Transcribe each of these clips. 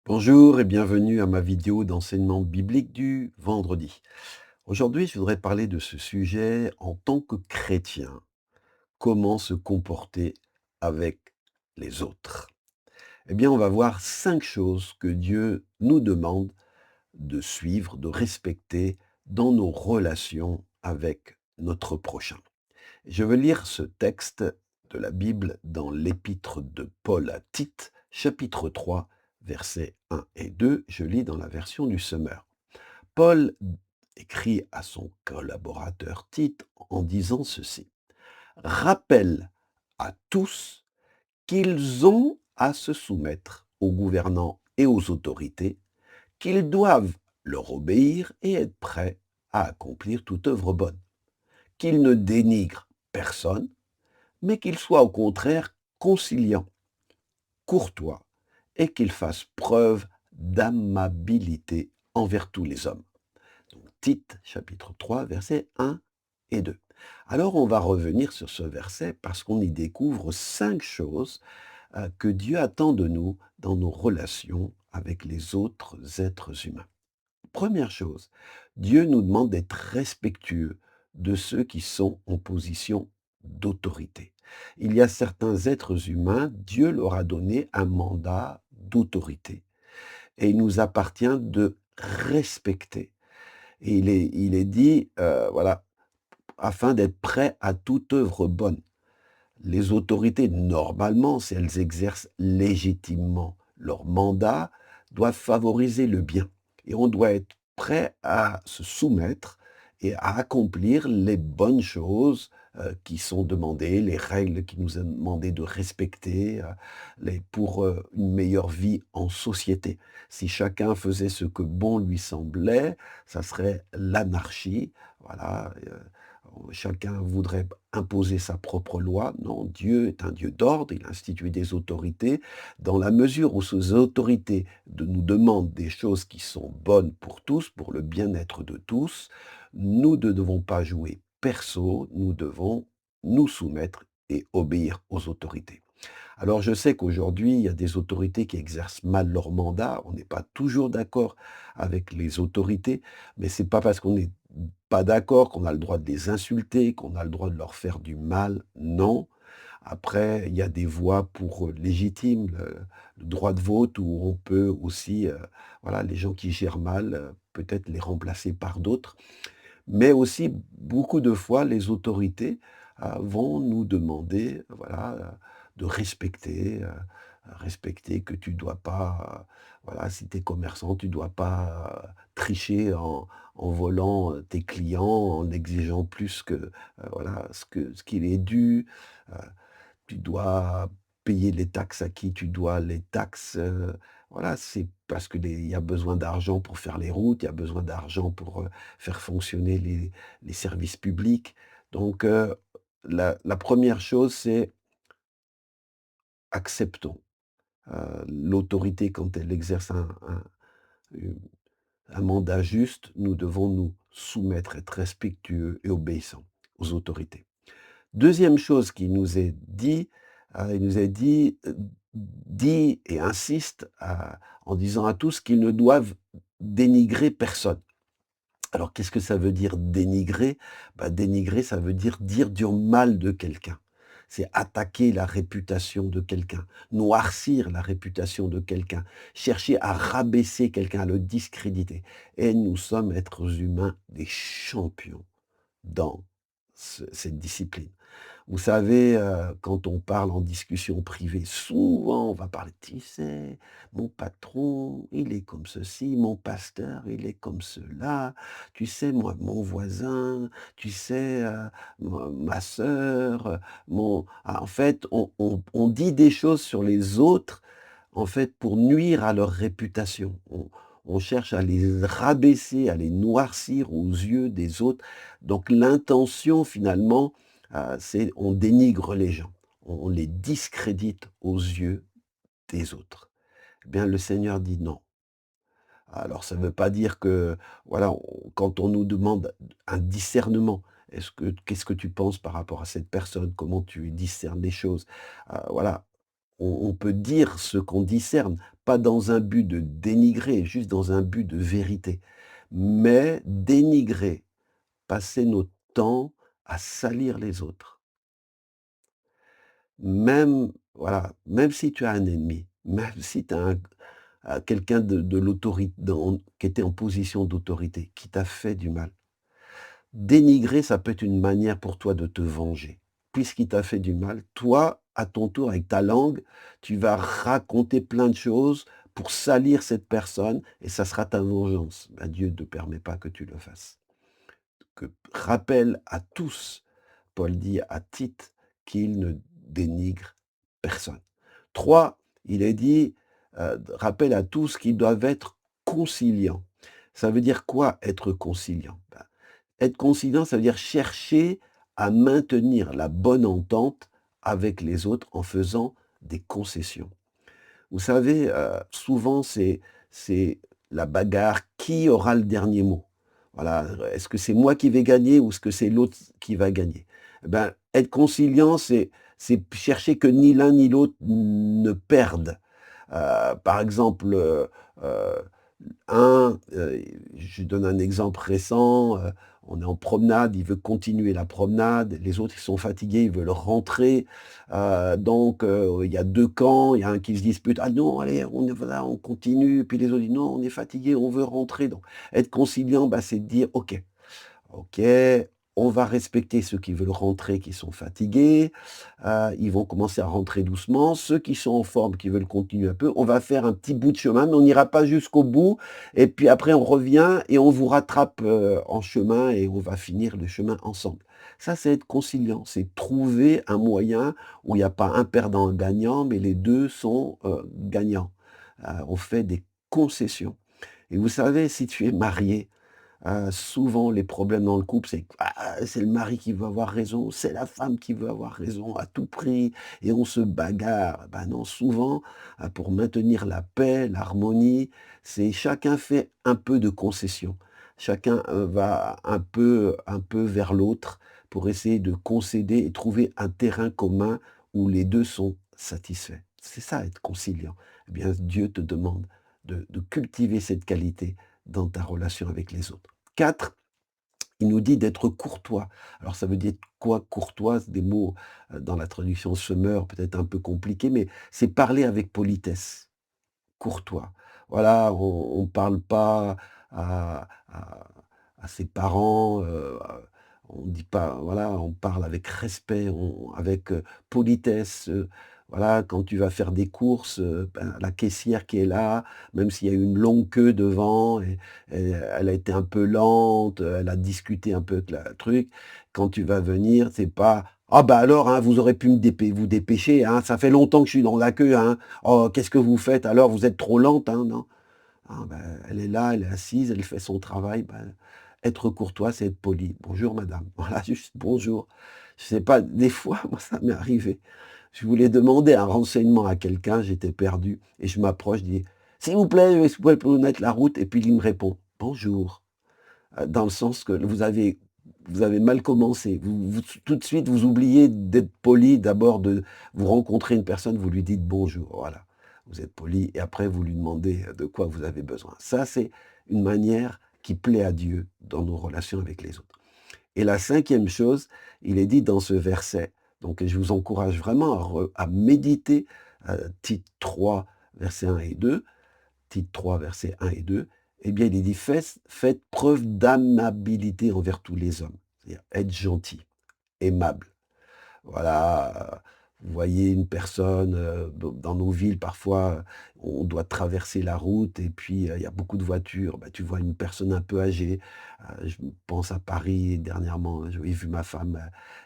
Bonjour et bienvenue à ma vidéo d'enseignement biblique du vendredi. Aujourd'hui, je voudrais parler de ce sujet en tant que chrétien. Comment se comporter avec les autres? Eh bien, on va voir 5 choses que Dieu nous demande de suivre, de respecter dans nos relations avec notre prochain. Je veux lire ce texte de la Bible dans l'épître de Paul à Tite, chapitre 3, versets 1 et 2. Je lis dans la version du Semeur. Paul écrit à son collaborateur Tite en disant ceci. Rappelle à tous qu'ils ont à se soumettre aux gouvernants et aux autorités, qu'ils doivent leur obéir et être prêts à accomplir toute œuvre bonne, qu'ils ne dénigrent personne, mais qu'il soit au contraire conciliant, courtois, et qu'il fasse preuve d'amabilité envers tous les hommes. Donc, Tite, chapitre 3, versets 1 et 2. Alors on va revenir sur ce verset parce qu'on y découvre 5 choses que Dieu attend de nous dans nos relations avec les autres êtres humains. Première chose, Dieu nous demande d'être respectueux de ceux qui sont en position d'autorité. Il y a certains êtres humains, Dieu leur a donné un mandat d'autorité et il nous appartient de respecter. Et il est dit, voilà, afin d'être prêt à toute œuvre bonne. Les autorités, normalement, si elles exercent légitimement leur mandat, doivent favoriser le bien. Et on doit être prêt à se soumettre et à accomplir les bonnes choses qui sont demandées, les règles qui nous sont demandées de respecter pour une meilleure vie en société. Si chacun faisait ce que bon lui semblait, ça serait l'anarchie. Voilà, chacun voudrait imposer sa propre loi. Non, Dieu est un Dieu d'ordre, il a institué des autorités. Dans la mesure où ces autorités nous demandent des choses qui sont bonnes pour tous, pour le bien-être de tous, nous ne devons pas jouer perso, nous devons nous soumettre et obéir aux autorités. Alors je sais qu'aujourd'hui, il y a des autorités qui exercent mal leur mandat, on n'est pas toujours d'accord avec les autorités, mais c'est pas parce qu'on n'est pas d'accord qu'on a le droit de les insulter, qu'on a le droit de leur faire du mal, non. Après, il y a des voies pour légitimes, le droit de vote où on peut aussi, voilà, les gens qui gèrent mal, peut-être les remplacer par d'autres. Mais aussi, beaucoup de fois, les autorités, vont nous demander, voilà, de respecter que tu dois pas, voilà, si tu es commerçant, tu dois pas, tricher en volant, tes clients, en exigeant plus que, voilà, ce qu'il est dû. Heu, Tu dois payer les taxes à qui tu dois les taxes, voilà, c'est parce que il y a besoin d'argent pour faire les routes, il y a besoin d'argent pour, faire fonctionner les services publics. Donc, la 1 chose, c'est acceptons, l'autorité quand elle exerce u un mandat juste, nous devons nous soumettre, être respectueux et obéissants aux autorités. Deuxième chose qui nous est dit, il nous est dit, dit et insiste en disant à tous qu'ils ne doivent dénigrer personne. Alors qu'est-ce que ça veut dire dénigrer? Bah, dénigrer, ça veut dire du mal de quelqu'un. C'est attaquer la réputation de quelqu'un, noircir la réputation de quelqu'un, chercher à rabaisser quelqu'un, à le discréditer. Et nous sommes êtres humains des champions dans cette discipline. Vous savez, quand on parle en discussion privée, souvent on va parler: «Tu sais, mon patron, il est comme ceci, mon pasteur, il est comme cela, tu sais, moi, mon voisin, tu sais, ma sœur, mon» en fait, on dit des choses sur les autres, en fait, pour nuire à leur réputation. On cherche à les rabaisser, à les noircir aux yeux des autres. Donc l'intention finalement, c'est on dénigre les gens, on les discrédite aux yeux des autres. Eh bien, le Seigneur dit non. Alors ça ne veut pas dire que, voilà, quand on nous demande un discernement, qu'est-ce que tu penses par rapport à cette personne? Comment tu discernes les choses? Voilà, on peut dire ce qu'on discerne, pas dans un but de dénigrer, juste dans un but de vérité. Mais dénigrer, passer notre temps à salir les autres, même voilà, même si tu as un ennemi, même si tu as quelqu'un de l'autorité qui était en position d'autorité, qui t'a fait du mal. Dénigrer, ça peut être une manière pour toi de te venger. Puisqu'il t'a fait du mal, toi, à ton tour, avec ta langue, tu vas raconter plein de choses pour salir cette personne et ça sera ta vengeance. Ben, Dieu ne permet pas que tu le fasses. Que rappelle à tous, Paul dit à Tite, qu'il ne dénigre personne. 3, il est dit, rappelle à tous qu'ils doivent être conciliants. Ça veut dire quoi être conciliant? Être conciliant, ça veut dire chercher à maintenir la bonne entente avec les autres en faisant des concessions. Vous savez, souvent c'est la bagarre, qui aura le dernier mot? Voilà, est-ce que c'est moi qui vais gagner ou est-ce que c'est l'autre qui va gagner? Eh ben, être conciliant, c'est chercher que ni l'un ni l'autre ne perdent. Par exemple, heu je donne un exemple récent, on est en promenade, il veut continuer la promenade, les autres ils sont fatigués, ils veulent rentrer, donc il y a 2 camps, il y a un qui se dispute: «Ah non, allez, on est voilà, on continue», puis les autres disent: «Non, on est fatigués, on veut rentrer», donc être conciliant, bah, c'est de dire: «OK, OK, on va respecter ceux qui veulent rentrer, qui sont fatigués, ils vont commencer à rentrer doucement. Ceux qui sont en forme, qui veulent continuer un peu, on va faire un petit bout de chemin, mais on n'ira pas jusqu'au bout et puis après on revient et on vous rattrape, en chemin et on va finir le chemin ensemble». Ça, c'est être conciliant, c'est trouver un moyen où il y a pas un perdant, un gagnant, mais les 2 sont, gagnants. On fait des concessions et vous savez, si tu es marié, souvent, les problèmes dans le couple, c'est que, c'est le mari qui veut avoir raison, c'est la femme qui veut avoir raison à tout prix et on se bagarre. Ben non, souvent, pour maintenir la paix, l'harmonie, c'est chacun fait un peu de concession. Chacun, va un peu vers l'autre pour essayer de concéder et trouver un terrain commun où les 2 sont satisfaits. C'est ça être conciliant. Eh bien, Dieu te demande de cultiver cette qualité dans ta relation avec les autres. 4, il nous dit d'être courtois. Alors ça veut dire quoi courtois? C'est des mots, dans la traduction Semeur, peut-être un peu compliqués, mais c'est parler avec politesse, courtois. Voilà, on ne parle pas à ses parents, on dit pas voilà, on parle avec respect, avec, politesse, voilà, quand tu vas faire des courses, ben, la caissière qui est là, même s'il y a une longue queue devant et elle a été un peu lente, elle a discuté un peu avec la truc. Quand tu vas venir, c'est pas: «Ah bah alors, hein, vous aurez pu vous dépêcher, hein, ça fait longtemps que je suis dans la queue, hein. Oh, qu'est-ce que vous faites alors? Vous êtes trop lente, hein», non. Ah ben, elle est là, elle est assise, elle fait son travail, ben, être courtois, c'est être poli. «Bonjour madame», voilà, juste «bonjour». Je sais pas, des fois, moi, ça m'est arrivé. Je voulais demander un renseignement à quelqu'un, j'étais perdu et je m'approche, je dis: «S'il vous plaît, est-ce que vous pouvez me mettre la route?» et puis il me répond: «Bonjour». Dans le sens que vous avez mal commencé. Vous tout de suite, vous oubliez d'être poli, d'abord de vous rencontrez une personne, vous lui dites bonjour, voilà. Vous êtes poli et après vous lui demandez, de quoi vous avez besoin. Ça, c'est une manière qui plaît à Dieu dans nos relations avec les autres. Et la cinquième chose, il est dit dans ce verset, donc je vous encourage vraiment à méditer, Tite 3, versets 1 et 2. Tite 3, versets 1 et 2, eh bien, il est dit: «Faites preuve d'amabilité envers tous les hommes». C'est-à-dire être gentil, aimable. Voilà, vous voyez une personne, dans nos villes parfois, on doit traverser la route et puis, il y a beaucoup de voitures. Bah, tu vois une personne un peu âgée, je pense à Paris dernièrement, j'avais vu ma femme,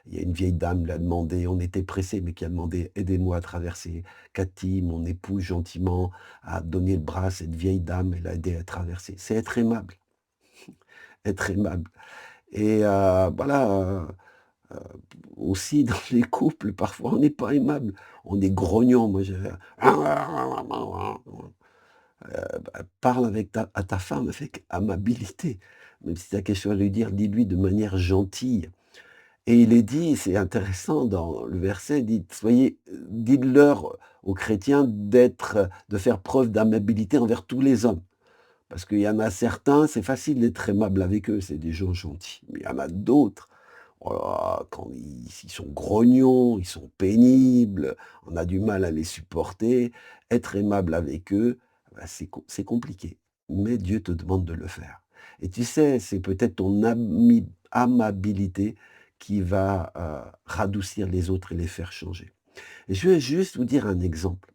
il y a une vieille dame, lui a demandé on était pressés, mais qui a demandé: «Aidez-moi à traverser». Cathy, mon épouse, gentiment, a donné le bras à cette vieille dame, elle l'a aidée à traverser. C'est être aimable, être aimable et voilà, Heu, aussi dans les couples, parfois, on n'est pas aimable, on est grognon. Moi, je parle avec ta femme avec amabilité. Même si tu as quelque chose à lui dire, dis-lui de manière gentille Et il est dit, c'est intéressant dans le verset, dit: «Soyez dites-leur aux chrétiens de faire preuve d'amabilité envers tous les hommes». Parce qu'il y en a certains, c'est facile d'être aimable avec eux, c'est des gens gentils. Mais il y en a d'autres, oh là là, quand ils sont grognons, ils sont pénibles, on a du mal à les supporter. Être aimable avec eux, bah, c'est compliqué. Mais Dieu te demande de le faire. Et tu sais, c'est peut-être ton amabilité qui va radoucir les autres et les faire changer. Et je vais juste vous dire un exemple.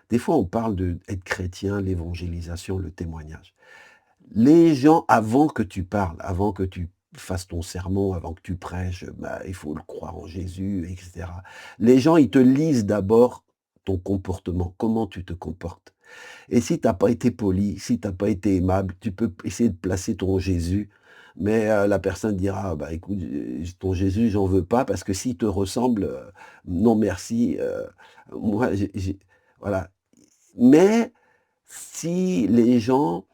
Des fois, on parle de être chrétien, l'évangélisation, le témoignage. Les gens, avant que tu parles, avant que tu fasses ton sermon, avant que tu prêches, bah, il faut le croire en Jésus, et cetera. Les gens, ils te lisent d'abord ton comportement, comment tu te comportes. Et si tu as pas été poli, si tu as pas été aimable, tu peux essayer de placer ton Jésus, mais la personne dira: «Ah bah, écoute, ton Jésus, j'en veux pas parce que s'il te ressemble, non merci, moi voilà. Mais si les gens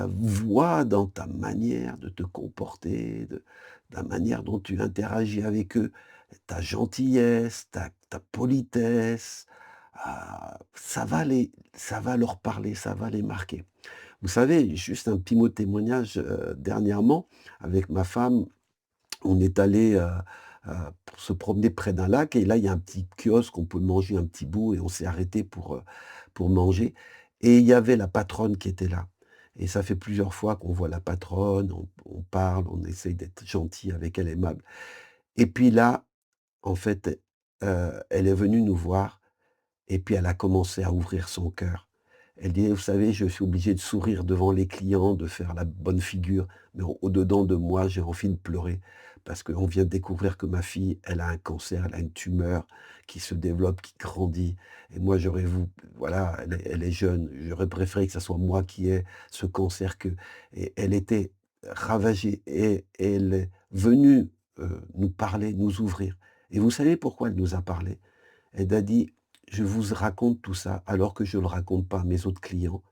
voient dans ta manière de te comporter, de la manière dont tu interagis avec eux, ta gentillesse, ta politesse, ça va leur parler, ça va les marquer. Vous savez, juste un petit mot de témoignage, dernièrement, avec ma femme, on est allé pour se promener près d'un lac et là, il y a un petit kiosque, on peut manger un petit bout et on s'est arrêté pour manger et il y avait la patronne qui était là et ça fait plusieurs fois qu'on voit la patronne, on parle, on essaye d'être gentil avec elle, aimable et puis là, en fait, elle est venue nous voir et puis elle a commencé à ouvrir son cœur. Elle dit: «Vous savez, je suis obligée de sourire devant les clients, de faire la bonne figure, mais au-dedans de moi, j'ai envie de pleurer parce qu'on vient de découvrir que ma fille, elle a un cancer, elle a une tumeur qui se développe, qui grandit et moi voilà, elle est jeune, j'aurais préféré que ça soit moi qui ai ce cancer que» et elle était ravagée et elle est venue, nous parler, nous ouvrir et vous savez pourquoi elle nous a parlé? Elle a dit: «Je vous raconte tout ça alors que je ne le raconte pas à mes autres clients,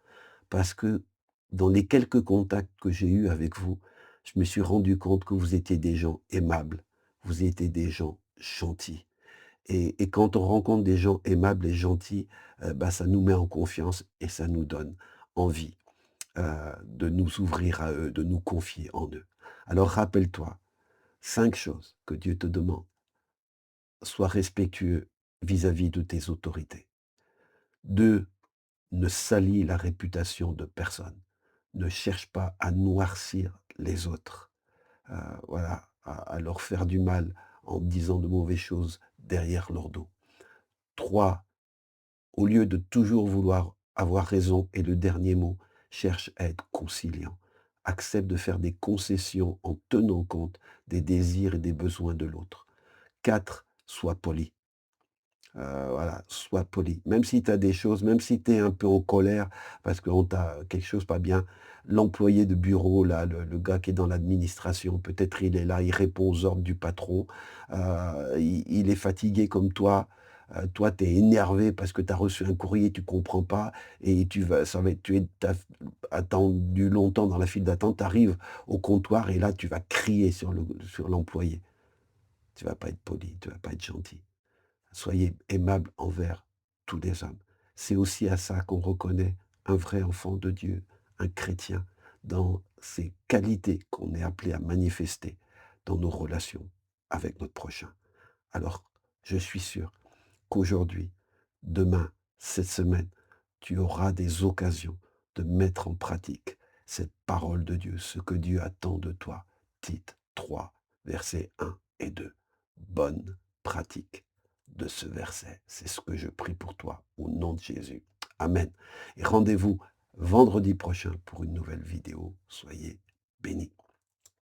parce que dans les quelques contacts que j'ai eus avec vous, je me suis rendu compte que vous étiez des gens aimables, vous étiez des gens gentils et quand on rencontre des gens aimables et gentils, bah, ça nous met en confiance et ça nous donne envie, de nous ouvrir à eux, de nous confier en eux. Alors rappelle-toi, 5 choses que Dieu te demande. Sois respectueux vis-à-vis de tes autorités. 2, ne salis la réputation de personne. Ne cherche pas à noircir les autres, heu, voilà, à leur faire du mal en disant de mauvaises choses derrière leur dos. 3, au lieu de toujours vouloir avoir raison et le dernier mot, cherche à être conciliant. Accepte de faire des concessions en tenant compte des désirs et des besoins de l'autre. 4, sois poli. Voilà, sois poli. Même si tu as des choses, même si tu es un peu en colère parce qu'on t'a quelque chose pas bien, l'employé de bureau là, le gars qui est dans l'administration, peut-être il est là, il répond aux ordres du patron, il est fatigué comme toi tu es énervé parce que tu as reçu un courrier, tu comprends pas et tu vas ça va être tu as attendu longtemps dans la file d'attente, tu arrives au comptoir et là tu vas crier sur l'employé. Tu vas pas être poli, tu vas pas être gentil. Soyez aimables envers tous les hommes. C'est aussi à ça qu'on reconnaît un vrai enfant de Dieu, un chrétien, dans ces qualités qu'on est appelé à manifester dans nos relations avec notre prochain. Alors, je suis sûr qu'aujourd'hui, demain, cette semaine, tu auras des occasions de mettre en pratique cette parole de Dieu, ce que Dieu attend de toi. Tite 3, versets 1 et 2. Bonne pratique de ce verset. C'est ce que je prie pour toi au nom de Jésus. Amen. Et rendez-vous vendredi prochain pour une nouvelle vidéo. Soyez bénis.